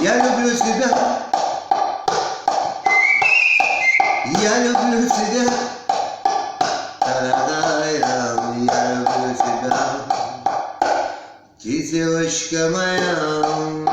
Я люблю себя, я люблю себя, я люблю тебя, ты девочка моя.